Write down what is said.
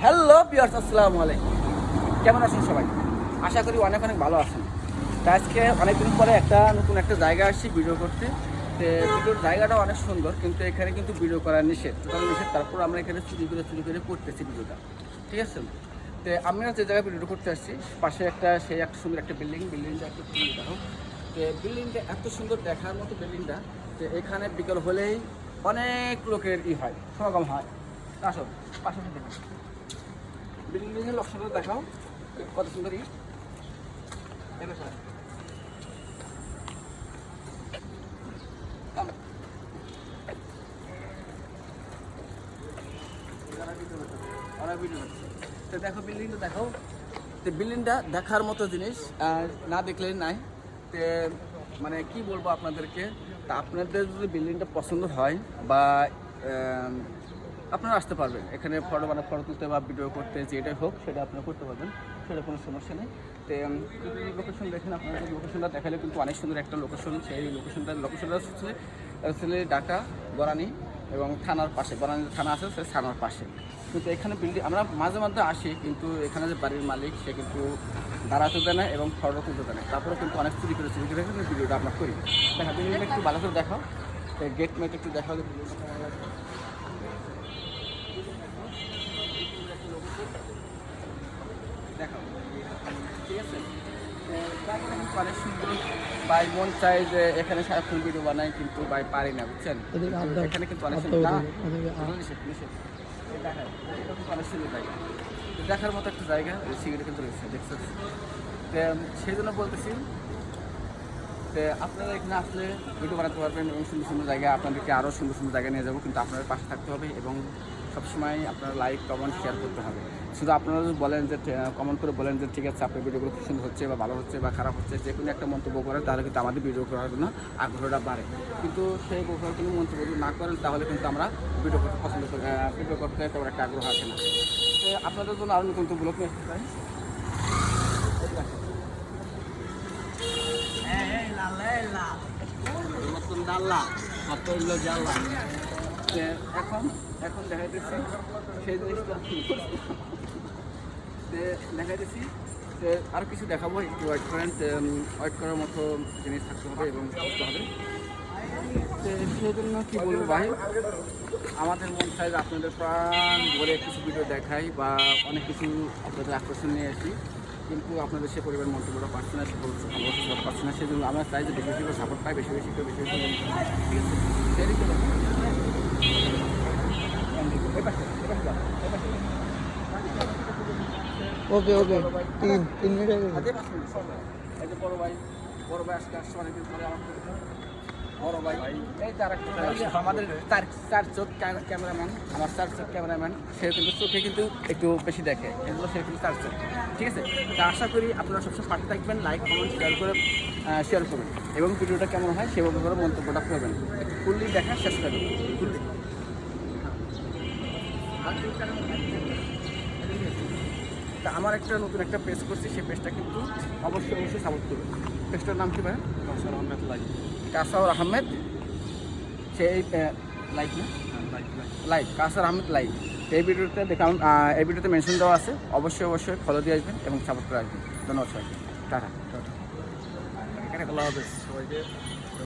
Hello viewers, আসসালামু আলাইকুম। কেমন আছেন সবাই? আশা করি অনেক অনেক ভালো আছেন। তা আজকে অনেকদিন পরে নতুন একটা জায়গা আসছি ভিডিও করতে। তো ভিডিওর জায়গাটা অনেক সুন্দর, কিন্তু এখানে কিন্তু ভিডিও করা নিষেধ, টোটাল নিষেধ। তারপর আমরা এখানে চুরি করে করতেছি ভিডিওটা, ঠিক আছে? তো আমরা যে জায়গায় ভিডিও করতে আসছি পাশে একটা সুন্দর একটা বিল্ডিংটা একটু সুন্দর দেখো। তো বিল্ডিংটা এত সুন্দর, দেখার মতো বিল্ডিংটা। তো এখানে বিকেল হলেই অনেক লোকের হয়, সমাগম হয়। আসো পাশে দেখো, বিল্ডিংয়ের লক্ষণটা দেখাও কত সুন্দর। তো দেখো বিল্ডিংটা দেখাও। তো বিল্ডিংটা দেখার মতো জিনিস, না দেখলে নাই। তো মানে কি বলবো আপনাদেরকে, তা আপনাদের যদি বিল্ডিংটা পছন্দ হয় বা আপনারা আসতে পারবেন এখানে ফটো তুলতে বা ভিডিও করতে, যেটাই হোক সেটা আপনারা করতে পারবেন, সেটা কোনো সমস্যা নেই। তো লোকেশন দেখেন, আপনারা লোকেশনটা দেখালে কিন্তু অনেক সুন্দর একটা লোকেশন। সেই লোকেশনটা হচ্ছে ঢাকা বরানি এবং থানার পাশে, বরানি থানা আছে সেই থানার পাশে। কিন্তু এখানে বিল্ডিং আমরা মাঝে মধ্যে আসি, কিন্তু এখানে যে বাড়ির মালিক সে কিন্তু দাঁড়াতে দেয় না এবং ফটো তুলতে দেয় না। তারপরে কিন্তু অনেক চুরি করে কিন্তু ভিডিওটা আমরা করি। দেখা বিল্ডিংটা একটু ভালো করে দেখাও, গেট মেট একটু দেখাও। দেখাও, ঠিক আছে? অনেক সুন্দর। ভাই মন চাই যে এখানে সারাক্ষণ ভিডিও বানাই, কিন্তু ভাই পারি না, বুঝছেন? এখানে কিন্তু অনেক সুন্দর জায়গা, দেখার মতো একটা জায়গা। সিগারেট কিন্তু রয়েছে, দেখছেন? সেই জন্য বলতেছি যে আপনারা এখানে আসলে ভিডিও বানাতে পারবেন এবং সুন্দর সুন্দর জায়গা, আপনাদেরকে আরও সুন্দর সুন্দর জায়গায় নিয়ে যাবো। কিন্তু আপনাদের পাশে থাকতে হবে এবং সবসময় আপনারা লাইক কমেন্ট শেয়ার করতে হবে। শুধু আপনারা যদি বলেন যে কমেন্ট করে বলেন যে ঠিক আছে আপনার ভিডিওগুলো খুব সুন্দর হচ্ছে বা ভালো হচ্ছে বা খারাপ হচ্ছে, যে কোনো একটা মন্তব্য করেন, তাহলে কিন্তু আমাদের ভিডিও করার জন্য আগ্রহটা বাড়ে। কিন্তু সেই কোনো মন্তব্য যদি না করেন, তাহলে কিন্তু আমরা ভিডিও করতে পছন্দ করি, ভিডিও করতে তেমন একটা আগ্রহ আসে না। আপনাদের জন্য আরও নতুন ব্লগ নিয়ে আসতে চাই। এখন দেখাইতেছি সেই জিনিসটা দেখাইতেছি। আর কিছু দেখাবো, একটু ওয়েট করেন। ওয়েট করার মতো জিনিস থাকতে হবে এবং করতে হবে। তো সেই জন্য কী বলবো ভাই, আমাদের মন চাই আপনাদের প্রাণ ভরে কিছু ভিডিও দেখাই বা অনেক কিছু আপনাদের আকর্ষণ নিয়ে আসি, কিন্তু আপনাদের সে পরিবার মন্তব্যটা পাচ্ছে না, সে অবশ্যই পাচ্ছে না। সেই জন্য আমরা চাই যে বেশি বেশি করে সাপোর্ট পাই, বেশি বেশি করে ঠিক আছে? ওকে তিন মিনিট এই যে বড় ভাই আজকে আসছে অনেকদিন পরে আমাদের বড় ভাই। এই তার আমাদের চার চোখ ক্যামেরাম্যান, আমার চার চোখ ক্যামেরাম্যান, সে কিন্তু চোখে কিন্তু একটু বেশি দেখে, এগুলো সে কিন্তু চার চোখ, ঠিক আছে? তা আশা করি আপনারা সবসময় পাশে থাকবেন, লাইক কমেন্ট শেয়ার করবেন এবং ভিডিওটা কেমন হয় সেভাবে করে মন্তব্যটা করবেন। ফুললি দেখা শেষ করবেন, ফুললি। তা আমার নতুন একটা পেজ করছি, সেই পেজটা কিন্তু অবশ্যই সাপোর্ট করবেন। পেজটার নাম কি ভাই? কাসার আহমেদ লাইভ। কাসার আহমেদ, সেই লাইভ না লাইভ, কাসার আহমেদ লাইভ। এই ভিডিওতে মেনশন দেওয়া আছে, অবশ্যই ফলো দিয়ে আসবেন এবং সাপোর্ট করে আসবেন। ধন্যবাদ সবাইকে, টাটা। আল্লাহ হাফেজ সবাইকে।